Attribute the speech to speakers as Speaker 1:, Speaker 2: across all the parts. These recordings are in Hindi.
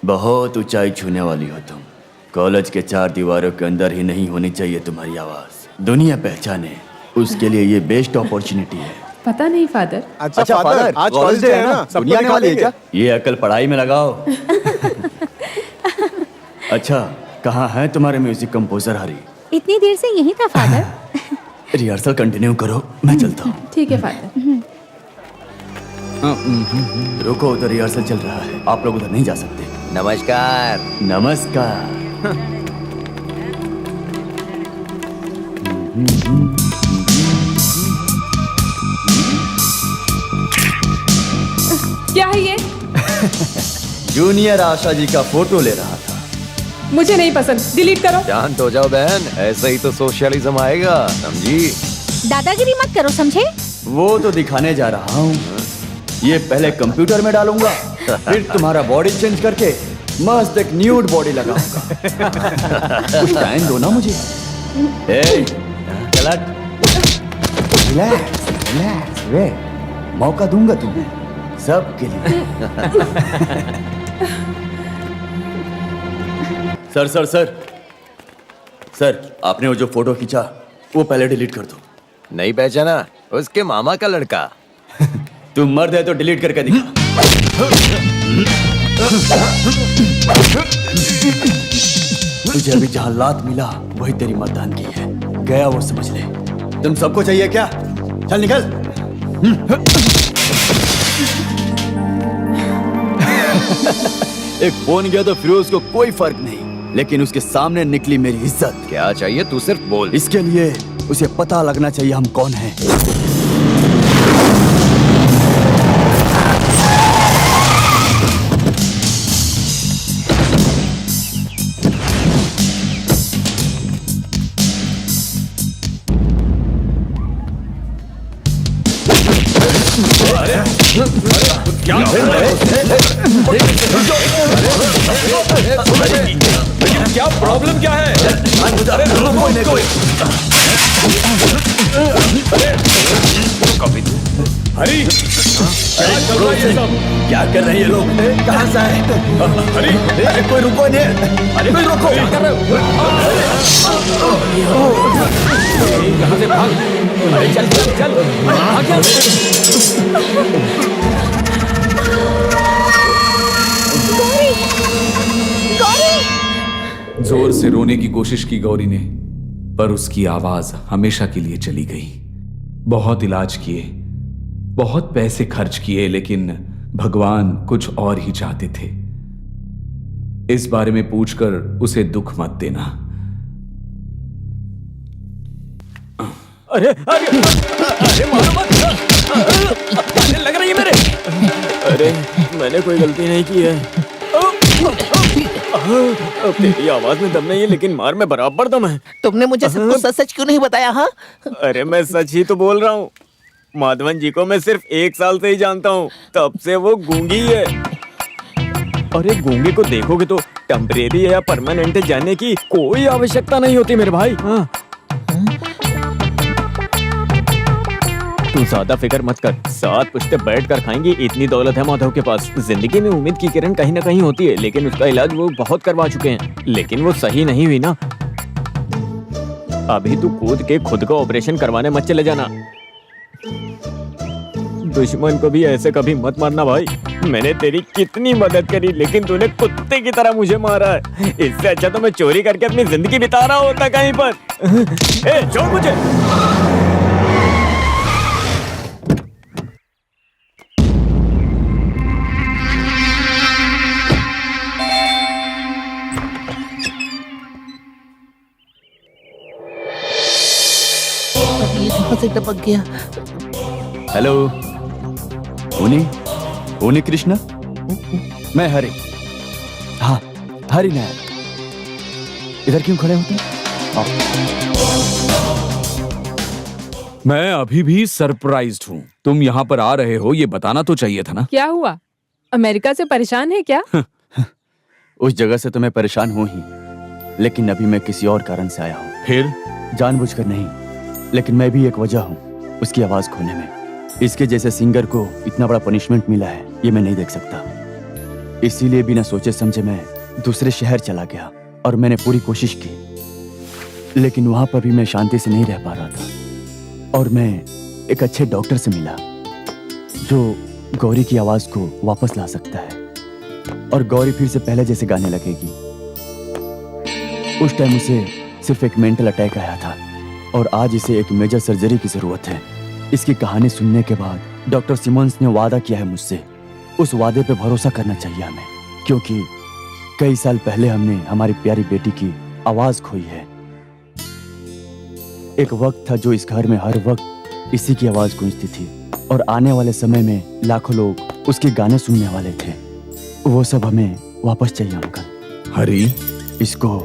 Speaker 1: बहुत ऊंचाई छूने वाली हो तुम। कॉलेज के 4 दीवारों के अंदर ही नहीं होनी चाहिए तुम्हारी आवाज। दुनिया पहचाने, उसके लिए ये बेस्ट अपॉर्चुनिटी है।
Speaker 2: पता नहीं फादर।
Speaker 3: अच्छा फादर, आज कॉलेज डे है ना, दुनिया निकाली है क्या?
Speaker 1: ये अकल पढ़ाई में लगाओ। अच्छा, कहाँ है तुम्हारे म्यूजिक कंपोजर हरी?
Speaker 4: इतनी देर से यही था फादर।
Speaker 1: रिहर्सल कंटिन्यू करो, मैं चलता हूँ।
Speaker 2: ठीक है फादर।
Speaker 1: रुको, उधर रिहर्सल चल रहा है, आप लोग उधर नहीं जा सकते।
Speaker 5: नमस्कार।
Speaker 1: नमस्कार।
Speaker 2: क्या है ये?
Speaker 1: जूनियर आशा जी का फोटो ले रहा था।
Speaker 2: मुझे नहीं पसंद, डिलीट करो।
Speaker 5: शांत हो जाओ बहन, ऐसा ही तो सोशलिज्म आएगा, समझी?
Speaker 4: दादागिरी मत करो, समझे?
Speaker 1: वो तो दिखाने जा रहा हूँ। ये पहले कंप्यूटर में डालूंगा, फिर तुम्हारा बॉडी चेंज करके मस्त एक न्यूड बॉडी लगाऊंगा। कुछ टाइम दो ना मुझे। रिलैक्स, वे मौका दूंगा तुम्हें सबके लिए। सर, आपने वो जो फोटो खींचा वो पहले डिलीट कर दो।
Speaker 5: नहीं पहचाना? उसके मामा का लड़का।
Speaker 1: तुम मर्द है तो डिलीट करके दिखा। तुझे अभी जहां लात मिला वही तेरी मतदान की है, गया वो समझ ले। तुम सबको चाहिए क्या? चल निकल। एक फोन गया तो फिरोज को कोई फर्क नहीं, लेकिन उसके सामने निकली मेरी इज्जत।
Speaker 5: क्या चाहिए तू सिर्फ बोल।
Speaker 1: इसके लिए उसे पता लगना चाहिए हम कौन हैं।
Speaker 6: क्या प्रॉब्लम क्या है? हरी,
Speaker 1: क्या कर रहे हैं ये लोग? कहाँ से आए?
Speaker 6: हरी,
Speaker 1: अरे कोई रुको नहीं। अरे कोई रुको, क्या कर रहे हो?
Speaker 6: कहाँ से भाग? अरे चल चल चल, भाग क्या?
Speaker 7: जोर से रोने की कोशिश की गौरी ने, पर उसकी आवाज हमेशा के लिए चली गई। बहुत इलाज किए, बहुत पैसे खर्च किए, लेकिन भगवान कुछ और ही चाहते थे। इस बारे में पूछकर उसे दुख मत देना।
Speaker 6: अरे अरे अरे मारो मत, अरे लग रही है मेरे। अरे मैंने कोई गलती नहीं की है। तेरी आवाज में दम नहीं है, लेकिन मार में बराबर दम है।
Speaker 8: तुमने मुझे सब कुछ सच क्यों नहीं बताया? हाँ,
Speaker 6: अरे मैं सच ही तो बोल रहा हूँ। माधवन जी को मैं सिर्फ 1 साल से ही जानता हूँ, तब से वो गूंगी है। अरे गूंगे को देखोगे तो टेम्परेरी है या परमानेंट है जानने की कोई आवश्यकता नहीं होती मेरे भाई। हाँ। तू ज्यादा फिक्र मत कर, 7 पुश्ते बैठ कर खाएंगी, इतनी दौलत है माधव के पास। जिंदगी में उम्मीद की किरण कहीं ना कहीं होती है, लेकिन उसका इलाज वो बहुत करवा चुके हैं, लेकिन वो सही नहीं हुई ना। अभी तू कूद के खुद का ऑपरेशन करवाने मत चले जाना। दुश्मन को भी ऐसे कभी मत मारना भाई। मैंने तेरी कितनी मदद करी, लेकिन तूने कुत्ते की तरह मुझे मारा है। इससे अच्छा तो मैं चोरी करके अपनी जिंदगी बिता रहा होता कहीं पर। ए, छोड़ मुझे।
Speaker 8: से टपक गया।
Speaker 1: हेलो, उनी कृष्णा, मैं हरी। हाँ, हरी नायक। इधर क्यों खड़े होते हैं?
Speaker 7: मैं अभी भी सरप्राइज्ड हूँ। तुम यहाँ पर आ रहे हो ये बताना तो चाहिए था ना।
Speaker 2: क्या हुआ? अमेरिका से परेशान है क्या?
Speaker 1: उस जगह से तो मैं परेशान हूँ ही, लेकिन अभी मैं किसी और कारण से आया हूँ।
Speaker 7: फिर?
Speaker 1: जानबूझकर नहीं, लेकिन मैं भी एक वजह हूँ उसकी आवाज खोने में। इसके जैसे सिंगर को इतना बड़ा पनिशमेंट मिला है, ये मैं नहीं देख सकता। इसीलिए बिना सोचे समझे मैं दूसरे शहर चला गया और मैंने पूरी कोशिश की, लेकिन वहां पर भी मैं शांति से नहीं रह पा रहा था। और मैं एक अच्छे डॉक्टर से मिला जो गौरी की आवाज को वापस ला सकता है और गौरी फिर से पहले जैसे गाने लगेगी। उस टाइम उसे सिर्फ एक मेंटल अटैक आया था और आज इसे एक मेजर सर्जरी की जरूरत है। इसकी कहानी सुनने के बाद डॉक्टर सिमोन्स ने वादा किया है मुझसे। उस वादे पे भरोसा करना चाहिए हमें, क्योंकि कई साल पहले हमने हमारी प्यारी बेटी की आवाज खोई है। एक वक्त था जो इस घर में हर वक्त इसी की आवाज गूंजती थी और आने वाले समय में लाखों लोग उसके गाने सुनने वाले थे। वो सब हमें वापस चाहिए अंकल।
Speaker 7: हरी,
Speaker 1: इसको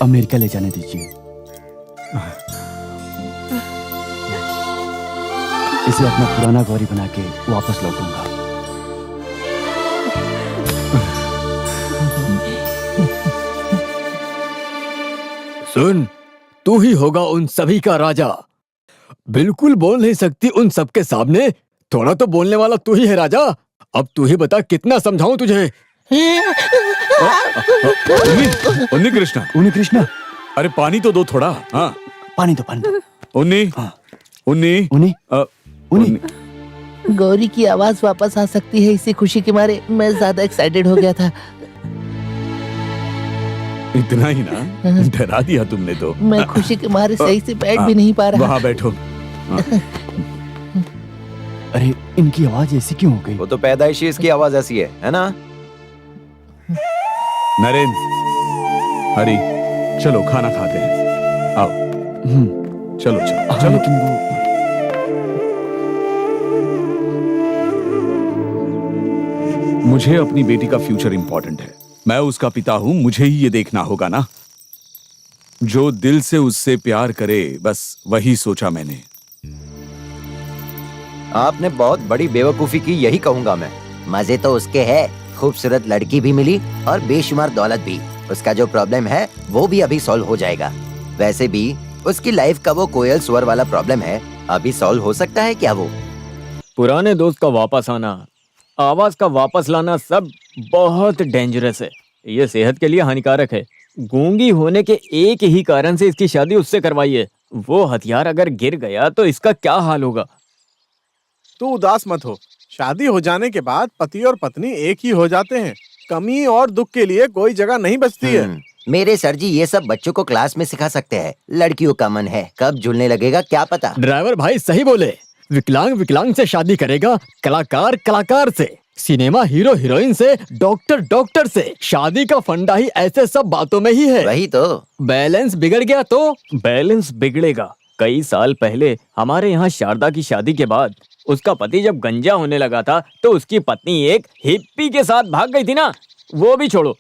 Speaker 1: अमेरिका ले जाने दीजिए। इसे अपना पुराना गौरी बना के वापस लौटूंगा।
Speaker 6: सुन, तू ही होगा उन सभी का राजा। बिल्कुल बोल नहीं सकती उन सबके सामने, थोड़ा तो बोलने वाला तू ही है राजा। अब तू ही बता कितना समझाऊं तुझे।
Speaker 7: उन्नी कृष्णा,
Speaker 1: उन्नी कृष्णा,
Speaker 7: अरे पानी तो दो थोड़ा। हाँ,
Speaker 1: पानी दो।
Speaker 7: उन्नी,
Speaker 1: हाँ।
Speaker 7: उन्नी,
Speaker 1: उन्नी,
Speaker 7: उन्नी।
Speaker 8: गौरी की आवाज वापस आ सकती है, इसी खुशी के मारे मैं ज्यादा एक्साइटेड हो गया था।
Speaker 7: इतना ही ना, डरा दिया तुमने तो।
Speaker 8: मैं खुशी के मारे सही से बैठ भी नहीं पा रहा।
Speaker 7: वहाँ बैठो।
Speaker 1: अरे इनकी आवाज ऐसी क्यों हो गई?
Speaker 5: वो तो पैदाइशी इसकी आवाज ऐसी है ना?
Speaker 7: नरेंद्र, हरी, चलो खाना खाते हैं। आओ, चलो चलो चलो।
Speaker 1: लेकिन वो
Speaker 7: मुझे अपनी बेटी का फ्यूचर इंपॉर्टेंट है। मैं उसका पिता हूं, मुझे ही ये देखना होगा ना। जो दिल से उससे प्यार करे, बस वही सोचा मैंने।
Speaker 5: आपने बहुत बड़ी बेवकूफी की, यही कहूंगा मैं।
Speaker 9: मजे तो उसके है, खूबसूरत लड़की भी मिली और बेशुमार दौलत भी। उसका जो प्रॉब्लम है वो भी अभी सॉल्व हो जाएगा। वैसे भी उसकी लाइफ का वो कोयल स्वर वाला प्रॉब्लम है, अभी सॉल्व हो सकता है क्या वो?
Speaker 6: पुराने दोस्त का वापस आना, आवाज का वापस लाना सब बहुत डेंजरस है। ये सेहत के लिए हानिकारक है। गूंगी होने के एक ही कारण से इसकी शादी उससे करवाई है। वो हथियार अगर गिर गया तो इसका क्या हाल होगा?
Speaker 3: तू उदास मत हो। शादी हो जाने के बाद पति और पत्नी एक ही हो जाते हैं। कमी और दुख के लिए कोई जगह नहीं बचती है।
Speaker 9: मेरे सर जी ये सब बच्चों को क्लास में सिखा सकते हैं। लड़कियों का मन है, कब झूलने लगेगा क्या पता।
Speaker 6: ड्राइवर भाई सही बोले। विकलांग विकलांग से शादी करेगा, कलाकार कलाकार से, सिनेमा हीरो हीरोइन से, डॉक्टर डॉक्टर से। शादी का फंडा ही ऐसे सब बातों में ही है।
Speaker 9: वही तो।
Speaker 6: बैलेंस बिगड़ गया तो बैलेंस बिगड़ेगा। कई साल पहले हमारे यहाँ शारदा की शादी के बाद उसका पति जब गंजा होने लगा था तो उसकी पत्नी एक हिप्पी के साथ भाग गई थी ना। वो भी छोड़ो,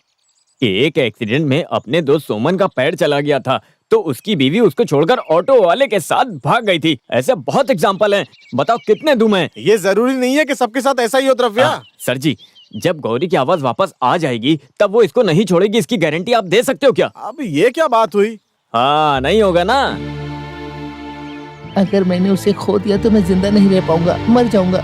Speaker 6: एक एक्सीडेंट में अपने दोस्त सोमन का पैर चला गया था तो उसकी बीवी उसको छोड़कर ऑटो वाले के साथ भाग गई थी। ऐसे बहुत एग्जाम्पल हैं। बताओ कितने दूं मैं?
Speaker 3: ये जरूरी नहीं है कि सबके साथ ऐसा ही हो द्रव्या।
Speaker 6: सर जी, जब गौरी की आवाज वापस आ जाएगी तब वो इसको नहीं छोड़ेगी, इसकी गारंटी आप दे सकते हो क्या?
Speaker 3: अब ये क्या बात हुई?
Speaker 6: हाँ, नहीं होगा ना।
Speaker 8: अगर मैंने उसे खो दिया तो मैं जिंदा नहीं रह पाऊंगा, मर जाऊंगा।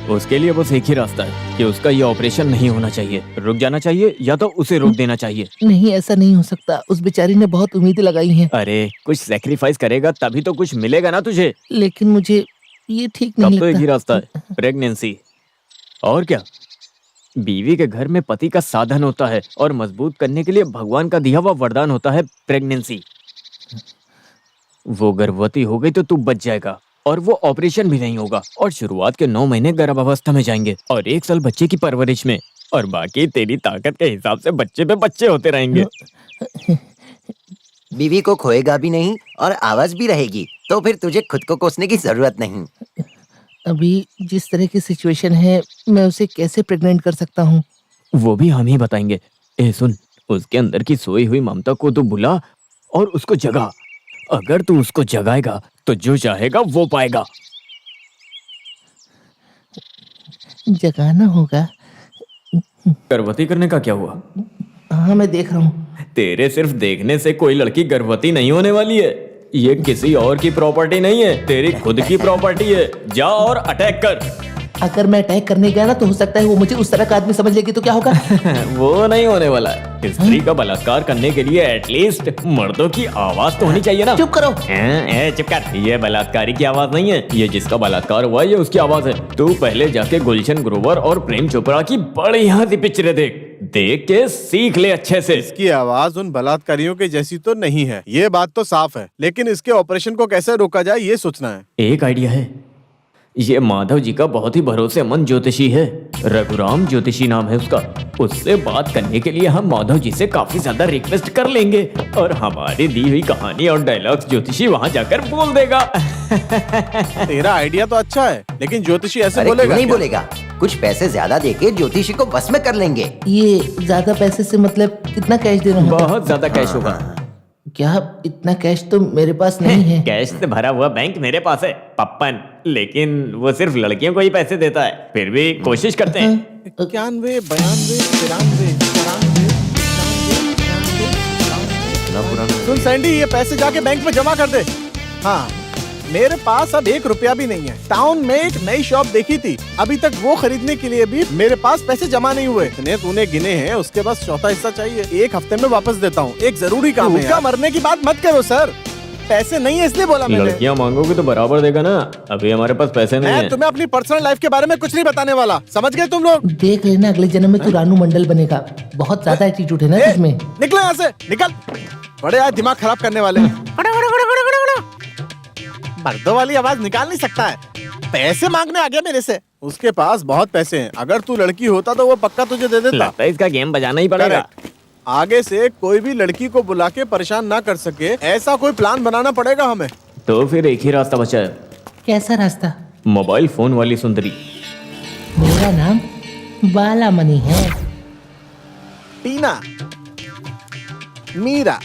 Speaker 6: उसके लिए बस एक ही रास्ता है कि उसका ये ऑपरेशन नहीं होना चाहिए, रुक जाना चाहिए या तो उसे रोक देना चाहिए।
Speaker 8: नहीं, ऐसा नहीं हो सकता। उस बेचारी ने बहुत उम्मीदें लगाई हैं।
Speaker 6: अरे कुछ सैक्रिफाइस करेगा तभी तो कुछ मिलेगा ना तुझे।
Speaker 8: लेकिन मुझे ये ठीक
Speaker 6: तब
Speaker 8: नहीं
Speaker 6: तो एक ही
Speaker 8: लगता।
Speaker 6: रास्ता है, प्रेगनेंसी। और क्या, बीवी के घर में पति का साधन होता है और मजबूत करने के लिए भगवान का दिया हुआ वरदान होता है प्रेगनेंसी। वो गर्भवती हो गई तो तू बच जाएगा और वो ऑपरेशन भी नहीं होगा और शुरुआत के 9 महीने गर्भावस्था में जाएंगे और 1 साल बच्चे की परवरिश में, और बाकी तेरी ताकत के हिसाब से बच्चे पे बच्चे होते रहेंगे।
Speaker 9: बीवी को खोएगा भी नहीं और आवाज भी रहेगी, तो फिर तुझे खुद को कोसने की जरूरत नहीं।
Speaker 8: अभी जिस तरह की सिचुएशन है, मैं उसे कैसे प्रेग्नेंट कर सकता हूँ?
Speaker 6: वो भी हम ही बताएंगे। ए सुन, उसके अंदर की सोई हुई ममता को तू बुला और उसको जगा। अगर तू उसको जगाएगा तो जो चाहेगा वो पाएगा।
Speaker 8: जगाना होगा।
Speaker 6: गर्भवती करने का क्या हुआ?
Speaker 8: हाँ, मैं देख रहा हूँ।
Speaker 6: तेरे सिर्फ देखने से कोई लड़की गर्भवती नहीं होने वाली है। ये किसी और की प्रॉपर्टी नहीं है, तेरी खुद की प्रॉपर्टी है। जा और अटैक कर।
Speaker 8: अगर मैं अटैक करने गया ना तो हो सकता है वो मुझे उस तरह का आदमी समझ लेगी तो क्या होगा?
Speaker 6: वो नहीं होने वाला है। स्त्री का बलात्कार करने के लिए एटलीस्ट मर्दों की आवाज तो होनी चाहिए ना।
Speaker 8: चुप करो।
Speaker 6: चुप कर। ये बलात्कारी की आवाज नहीं है, ये जिसका बलात्कार हुआ ये उसकी आवाज है। तू पहले जाके गुलशन ग्रोवर और प्रेम चोपड़ा की बढ़िया सी पिक्चरें देख के सीख ले अच्छे से।
Speaker 3: इसकी आवाज उन बलात्कारियों के जैसी तो नहीं है, ये बात तो साफ है, लेकिन इसके ऑपरेशन को कैसे रोका जाए ये सोचना है।
Speaker 6: एक आइडिया है, ये माधव जी का बहुत ही भरोसेमंद ज्योतिषी है, रघुराम ज्योतिषी नाम है उसका। उससे बात करने के लिए हम माधव जी से काफी ज्यादा रिक्वेस्ट कर लेंगे और हमारी दी हुई कहानी और डायलॉग्स ज्योतिषी वहाँ जाकर बोल देगा।
Speaker 3: तेरा आइडिया तो अच्छा है, लेकिन ज्योतिषी ऐसे
Speaker 9: अरे क्यों
Speaker 3: बोलेगा
Speaker 9: नहीं
Speaker 3: क्या?
Speaker 9: बोलेगा? कुछ पैसे ज्यादा देके ज्योतिषी को बस में कर लेंगे।
Speaker 8: ये ज्यादा पैसे से मतलब कितना कैश देना होगा?
Speaker 6: बहुत ज्यादा कैश होगा।
Speaker 8: क्या इतना कैश तो मेरे पास नहीं है।
Speaker 6: कैश से भरा हुआ बैंक मेरे पास है पप्पन, लेकिन वो सिर्फ लड़कियों को ही पैसे देता है। फिर भी कोशिश करते हैं।
Speaker 3: 91, 92, 93, 94, 95, सुन सैंडी, ये पैसे जाके बैंक में जमा कर दे। हाँ, मेरे पास अब 1 रुपया भी नहीं है। टाउन में एक नई शॉप देखी थी, अभी तक वो खरीदने के लिए भी मेरे पास पैसे जमा नहीं हुए। इतने तूने गिने हैं, उसके बाद चौथा हिस्सा चाहिए। 1 हफ्ते में वापस देता हूँ, एक जरूरी काम है। क्या मरने की बात मत करो सर, पैसे नहीं है इसलिए बोला मैंने।
Speaker 6: लड़कियां मांगोगे तो बराबर देगा ना। अभी हमारे पास पैसे नहीं
Speaker 3: मैं
Speaker 6: है।
Speaker 3: तुम्हें अपनी पर्सनल लाइफ के बारे में कुछ नहीं बताने वाला, समझ गए तुम लोग?
Speaker 8: देख लेना अगले जन्म में तू रानू मंडल बनेगा। बहुत ज्यादा एटीट्यूड है ना
Speaker 3: ए,
Speaker 8: तुझमें।
Speaker 3: निकलो यहाँ से, निकल। बड़े यार दिमाग खराब करने वाले। मर्दों वाली आवाज निकाल नहीं सकता है। पैसे मांगने आ गया मेरे से। उसके पास बहुत पैसे हैं, अगर तू लड़की होता तो वो पक्का तुझे दे देता।
Speaker 6: लगता है इसका गेम बजाना ही पड़ेगा।
Speaker 3: Correct। आगे से कोई भी लड़की को बुला के परेशान ना कर सके, ऐसा कोई प्लान बनाना पड़ेगा हमें।
Speaker 6: तो फिर एक ही रास्ता बचा है,
Speaker 8: कैसा रास्ता?
Speaker 6: मोबाइल फोन वाली सुंदरी।
Speaker 8: मेरा नाम बालामणि है।
Speaker 3: टीना, मीरा,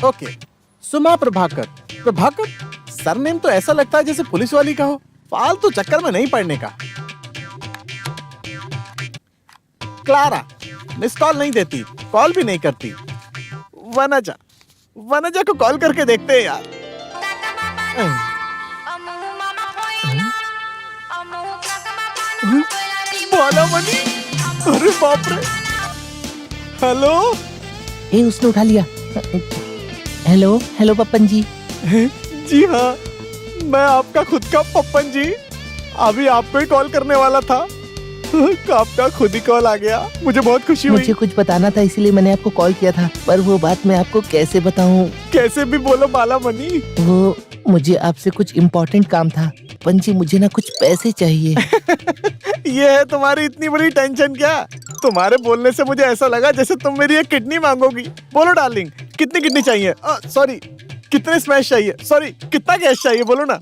Speaker 3: ओके, सुमा प्रभाकर। प्रभाकर सरनेम तो ऐसा लगता है जैसे पुलिस वाली का हो। फालतू चक्कर में नहीं पड़ने का। क्लारा मिस कॉल नहीं देती, कॉल भी नहीं करती। वनजा, वनजा को कॉल करके देखते हैं यार। बालामणि, अरे बाप रे। हेलो
Speaker 8: ए उसने उठा लिया। हेलो हेलो पप्पन जी।
Speaker 3: जी हाँ, मैं आपका खुद का पप्पन जी। अभी आपको ही कॉल करने वाला था, आपका खुद ही कॉल आ गया। मुझे बहुत खुशी हुई।
Speaker 8: मुझे कुछ बताना था इसीलिए मैंने आपको कॉल किया था, पर वो बात मैं आपको कैसे बताऊं?
Speaker 3: कैसे भी बोलो बालामणि।
Speaker 8: वो मुझे आपसे कुछ इम्पोर्टेंट काम था। पप्पन जी मुझे ना कुछ पैसे चाहिए।
Speaker 3: ये है तुम्हारी इतनी बड़ी टेंशन क्या? तुम्हारे बोलने से मुझे ऐसा लगा जैसे तुम मेरी एक किडनी मांगोगी। बोलो डार्लिंग, कितनी किडनी चाहिए? सॉरी, कितने स्मैश चाहिए? सॉरी, कितना कैश चाहिए? बोलो ना।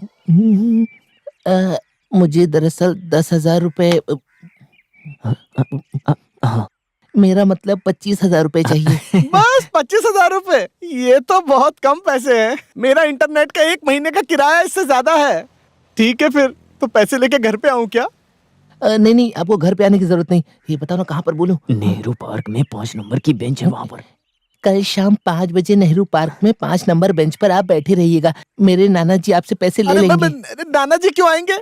Speaker 8: मुझे दरअसल 10,000 रुपए, मेरा मतलब 25,000 रुपए चाहिए।
Speaker 3: बस 25,000 रुपए? ये तो बहुत कम पैसे हैं। मेरा इंटरनेट का 1 महीने का किराया इससे ज्यादा है। ठीक है फिर, तो पैसे लेके घर पे आऊँ क्या?
Speaker 8: नहीं नहीं, आपको घर पे आने की जरूरत नहीं। ये बताओ ना कहाँ पर बोलूं?
Speaker 6: नेहरू पार्क में 5 नंबर की बेंच है, वहाँ पर।
Speaker 8: कल शाम 5 बजे नेहरू पार्क में 5 नंबर बेंच पर आप बैठे रहिएगा। मेरे नाना जी आपसे पैसे ले लेंगे।
Speaker 3: अरे नाना जी क्यों आएंगे?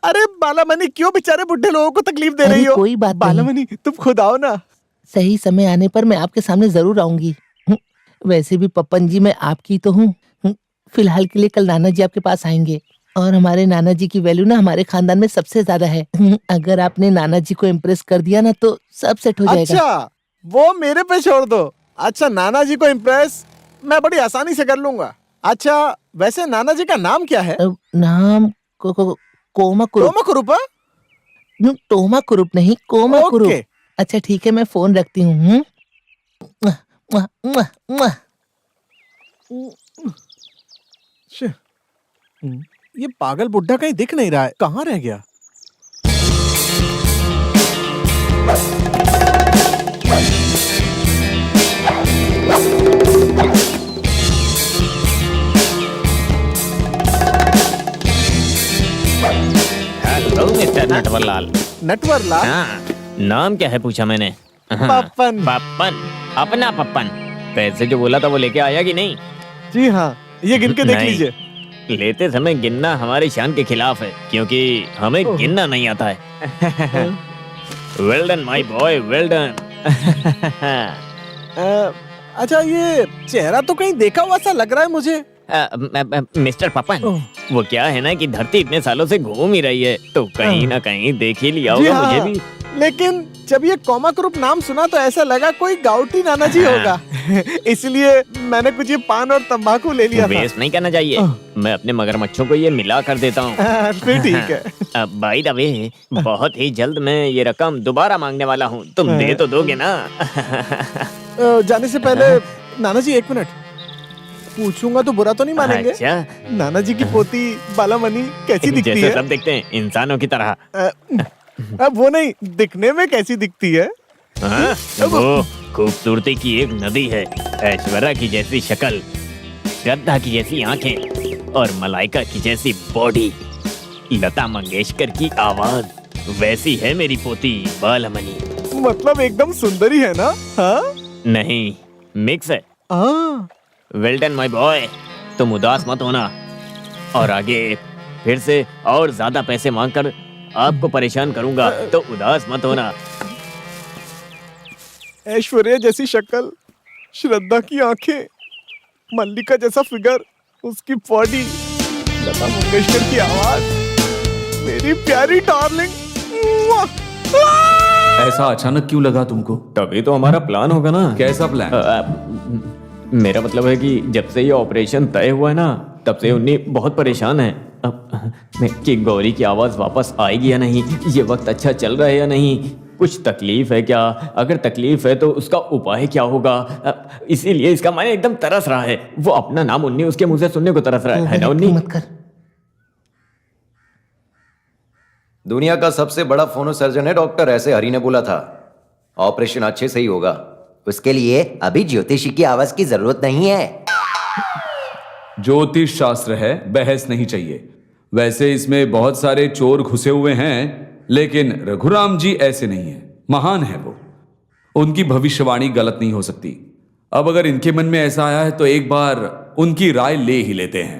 Speaker 3: अरे बालामणि, क्यों बेचारे बुढ़े लोगों को तकलीफ दे
Speaker 8: अरे
Speaker 3: रही हो?
Speaker 8: कोई बात नहीं।
Speaker 3: बालामणि, तुम खुद आओ ना।
Speaker 8: सही समय आने पर मैं आपके सामने जरूर आऊंगी। वैसे भी पप्पन जी मैं आपकी तो हूँ। फिलहाल के लिए कल नाना जी आपके पास आएंगे और हमारे नाना जी की वैल्यू ना हमारे खानदान में सबसे ज्यादा है। अगर आपने नाना जी को इम्प्रेस कर दिया ना तो सब सेट हो जाएगा।
Speaker 3: अच्छा, वो मेरे पे छोड़ दो। अच्छा, नाना जी को इम्प्रेस मैं बड़ी आसानी से कर लूंगा। अच्छा, वैसे नाना जी का नाम क्या है?
Speaker 8: नाम कोमा कुरुप।
Speaker 3: टोमा कुरुपा?
Speaker 8: टोमा कुरुप नहीं, कोमा कुरुप।
Speaker 3: ओके।
Speaker 8: अच्छा ठीक है, मैं फोन रखती हूँ।
Speaker 3: ये पागल बुड्ढा कहीं दिख नहीं रहा है, कहाँ रह गया?
Speaker 6: Hello mister Natwarlal.
Speaker 3: नटवरलाल?
Speaker 6: हाँ, नाम क्या है पूछा मैंने।
Speaker 3: पप्पन।
Speaker 6: पप्पन, अपना पप्पन। पैसे जो बोला था वो लेके आया कि नहीं?
Speaker 3: जी हाँ, ये गिन के देख
Speaker 6: नहीं।
Speaker 3: लीजिए।
Speaker 6: लेते समय गिनना हमारी शान के खिलाफ है, क्योंकि हमें गिनना नहीं आता है। Well done my boy, well done.
Speaker 3: अच्छा, ये चेहरा तो कहीं देखा हुआ सा लग रहा है मुझे।
Speaker 6: मिस्टर पपन, वो क्या है ना कि धरती इतने सालों से घूम ही रही है, तो कहीं ना कहीं देख ही लिया
Speaker 3: जी
Speaker 6: होगा
Speaker 3: हाँ,
Speaker 6: मुझे भी।
Speaker 3: लेकिन जब ये कॉमाक्रुप नाम सुना तो ऐसा लगा कोई गाउटी नाना जी होगा। इसलिए मैंने कुछ ये पान और तंबाकू ले लिया था।
Speaker 6: वेस्ट नहीं करना चाहिए, मैं अपने मगरमच्छों को ये मिला कर देता हूँ।
Speaker 3: फिर ठीक है।
Speaker 6: बाय द वे, बहुत ही जल्द मैं ये रकम दोबारा मांगने वाला हूँ, तुम दे तो दोगे ना?
Speaker 3: जाने से पहले नाना जी 1 मिनट पूछूंगा तो बुरा तो नहीं मानेंगे?
Speaker 6: अच्छा,
Speaker 3: नाना जी की पोती बालामणि कैसी दिखती
Speaker 6: जैसे
Speaker 3: है?
Speaker 6: सब दिखते हैं, इंसानों की तरह।
Speaker 3: अब वो नहीं, दिखने में कैसी दिखती है?
Speaker 6: हाँ? वो खूबसूरती की एक नदी है, ऐश्वर्या की जैसी शक्ल, श्रद्धा की जैसी आंखें और मलाइका की जैसी बॉडी, लता मंगेशकर की आवाज, वैसी है मेरी पोती बालामणि।
Speaker 3: मतलब एकदम सुंदरी है ना? हाँ?
Speaker 6: नहीं, मिक्स है।
Speaker 3: हाँ।
Speaker 6: वेल डन माय बॉय, तुम उदास मत होना, और आगे फिर से और ज्यादा पैसे मांगकर आपको परेशान करूंगा, तो उदास मत होना।
Speaker 3: ऐश्वर्या जैसी शक्ल, श्रद्धा की आंखें, मल्लिका जैसा फिगर, उसकी बॉडी, लता मंगेशकर की आवाज, मेरी प्यारी डार्लिंग।
Speaker 7: ऐसा अचानक क्यों लगा तुमको?
Speaker 6: तभी तो हमारा प्लान होगा ना।
Speaker 7: कैसा प्लान?
Speaker 6: मेरा मतलब है कि जब से ये ऑपरेशन तय हुआ है ना, तब से उन्नी बहुत परेशान है कि गौरी की आवाज वापस आएगी या नहीं, ये वक्त अच्छा चल रहा है या नहीं, कुछ तकलीफ है क्या, अगर तकलीफ है तो उसका उपाय क्या होगा। इसीलिए इसका मन एकदम तरस रहा है, वो अपना नाम उन्नी उसके मुंह से सुनने को तरस रहा है ना उन्नी?
Speaker 8: मत कर।
Speaker 9: दुनिया का सबसे बड़ा फोनो सर्जन है डॉक्टर, ऐसे हरी ने बोला था। ऑपरेशन अच्छे से ही होगा, उसके लिए अभी ज्योतिषी की आवाज की जरूरत नहीं है।
Speaker 7: ज्योतिष शास्त्र है, बहस नहीं चाहिए। वैसे इसमें बहुत सारे चोर घुसे हुए हैं, लेकिन रघुराम जी ऐसे नहीं है, महान है वो, उनकी भविष्यवाणी गलत नहीं हो सकती। अब अगर इनके मन में ऐसा आया है तो एक बार उनकी राय ले ही लेते हैं।